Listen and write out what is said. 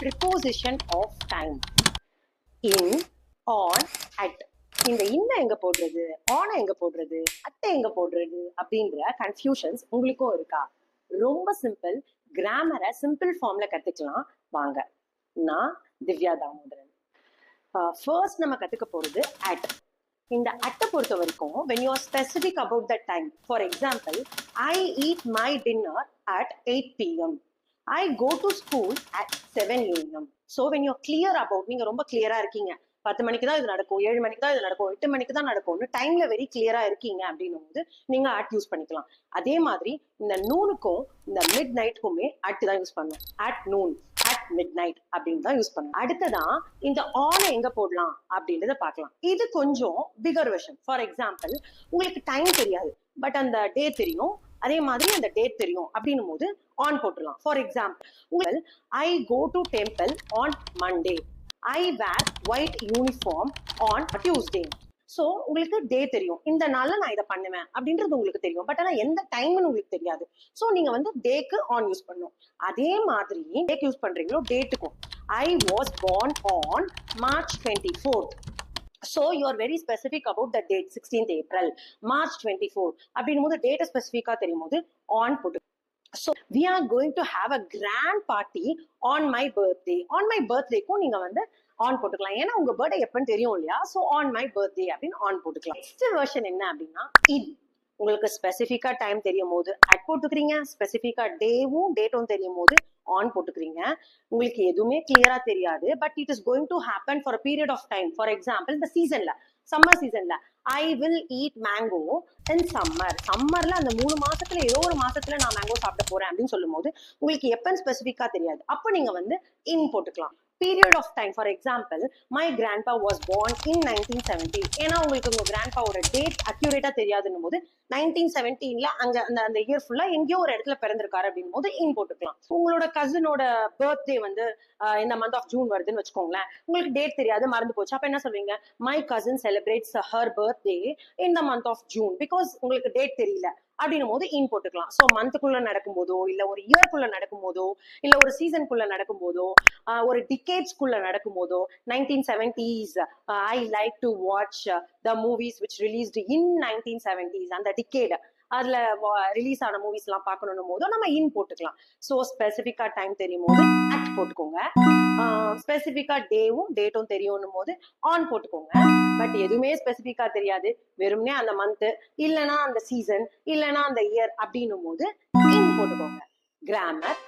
Preposition of time. In, on, at. இந்த இன்ன எங்க போடுறது, ஆன எங்க போடுறது, அட்டை எங்க போடுறது அப்படின்ற கன்ஃபியூஷன்ஸ் உங்களுக்கும் இருக்கா? ரொம்ப சிம்பிள். கிராமரை சிம்பிள் ஃபார்ம்ல கத்துக்கலாம் வாங்க. நான் திவ்யா தாமோதரன். ஃபர்ஸ்ட் நம்ம கத்துக்க போறது அட். இந்த அட்டை பொறுத்த வரைக்கும் when you are specific about the time, for example, I eat my dinner at 8 p.m. I go to school at 7 a.m. So when you're clear about, நீங்க ரொம்ப கிளியரா இருக்கீங்க, 10 மணிக்கு தான் இது நடக்கும், 7 மணிக்கு தான் இது நடக்கும், 8 மணிக்கு தான் நடக்கும்னு டைம்ல வெரி கிளியரா இருக்கீங்க அப்படின்னும் போது நீங்க அட் யூஸ் பண்ணிக்கலாம். அதே மாதிரி இந்த நூனுக்கும் இந்த மிட் நைட்டுக்குமே அட் தான் யூஸ் பண்ணும். At noon, at mid night அப்படின்னு தான் யூஸ் பண்ணும். அடுத்ததான் இந்த ஆன எங்க போடலாம் அப்படின்றத பார்க்கலாம். இது கொஞ்சம் பிகர் வெர்ஷன். ஃபார் எக்ஸாம்பிள், உங்களுக்கு டைம் தெரியாது, பட் அந்த டே தெரியும், அதே மாதிரி அந்த டேட் தெரியும் அப்படின்னும் போது ஆன் போட்டுடலாம். ஃபார் எக்ஸாம்பிள், உங்களுக்கு I go to temple on Monday, I wear white uniform on Tuesday. So உங்களுக்கு டே தெரியும், இந்த நாள்ல நான் இதை பண்ணுவேன் அப்படின்றது உங்களுக்கு தெரியும், பட் ஆனால் எந்த டைம்னு உங்களுக்கு தெரியாது. ஸோ நீங்க வந்து டேக்கு ஆன் யூஸ் பண்ணும். அதே மாதிரி டேக்கு யூஸ் பண்றீங்களோ டேட்டுக்கும். I was born on March 24th. So you are very specific about the date, 16th April, March 24. அப்படின்னும் போது டேட்டை ஸ்பெசிஃபிக்கா தெரியும் போது ஆன் போட்டு. So we are going to have a grand party on my birthday. On my birthdayக்கும் நீங்க வந்து on போட்டுக்கலாம், ஏன்னா உங்க பர்த்டே எப்பன்னு தெரியும் இல்லையா. ஸோ ஆன் மை பர்த்டே அப்படின்னு ஆன் போட்டுக்கலாம். நெக்ஸ்ட் வெர்ஷன் என்ன அப்படின்னா இன். உங்களுக்கு ஸ்பெசிஃபிக்கா டைம் தெரியும் போது அட் போட்டுக்கிறீங்க, ஸ்பெசிஃபிக்கா டேவும் டேட்டும் தெரியும் போது ஆன் போட்டுக்கிறீங்க. உங்களுக்கு எதுவுமே கிளியரா தெரியாது, but it is going to happen for a period of time. For example, இந்த சீசன்ல, சம்மர் சீசன்ல I will eat mango in summer. சம்மர்ல அந்த 3 மாசத்துல ஏதோ ஒரு மாசத்துல நான் மேங்கோ சாப்பிட போறேன் அப்படின்னு சொல்லும் போது உங்களுக்கு எப்பன்னு ஸ்பெசிஃபிக்கா தெரியாது, அப்போ நீங்க வந்து இன் போட்டுக்கலாம். Period of time, for example, my grandpa was born in 1970. ஏன்னா உங்களுக்கு உங்க கிராண்ட்பாவோட டேட் அக்யூரேட்டா தெரியாதுன்னும் போது 1917ல அங்க அந்த இயர் ஃபுல்லா எங்கேயோ ஒரு இடத்துல பிறந்திருக்காரு அப்படின்னும் போது இன் போட்டுக்கலாம். உங்களோட கசினோட பர்த்டே வந்து இந்த மந்த் ஆஃப் ஜூன் வருதுன்னு வச்சுக்கோங்களேன், உங்களுக்கு டேட் தெரியாது, மறந்து போச்சு, அப்ப என்ன சொல்வீங்க? My cousin celebrates her birthday in the month of June, because உங்களுக்கு டேட் தெரியல அப்படின்னும் போது இன் போட்டுக்கலாம். ஸோ மந்த்துக்குள்ள நடக்கும் போதோ, இல்ல ஒரு இயர்க்குள்ள நடக்கும் போதோ, இல்ல ஒரு சீசனுக்குள்ள நடக்கும் போதோ, ஒரு டிகேட்ஸ்குள்ள நடக்கும் போதோ, 1970s I like to watch the movies which released in 1970s, அந்த டிகேட் அதுல ரிலீஸ் ஆன மூவிஸ் எல்லாம் பார்க்கணும் போதும் நம்ம இன் போட்டுக்கலாம். ஸோ ஸ்பெசிஃபிக்கா டைம் தெரியும் போது அட் போட்டுக்கோங்க, ஸ்பெசிஃபிக்கா டேவும் டேட்டும் தெரியும் போது ஆன் போட்டுக்கோங்க. பட் எதுவுமே ஸ்பெசிஃபிக்கா தெரியாது, வெறும்னே அந்த மந்த் இல்லைன்னா அந்த சீசன் இல்லைன்னா அந்த இயர் அப்படின்னும் போது இன் போட்டுக்கோங்க. கிராமர்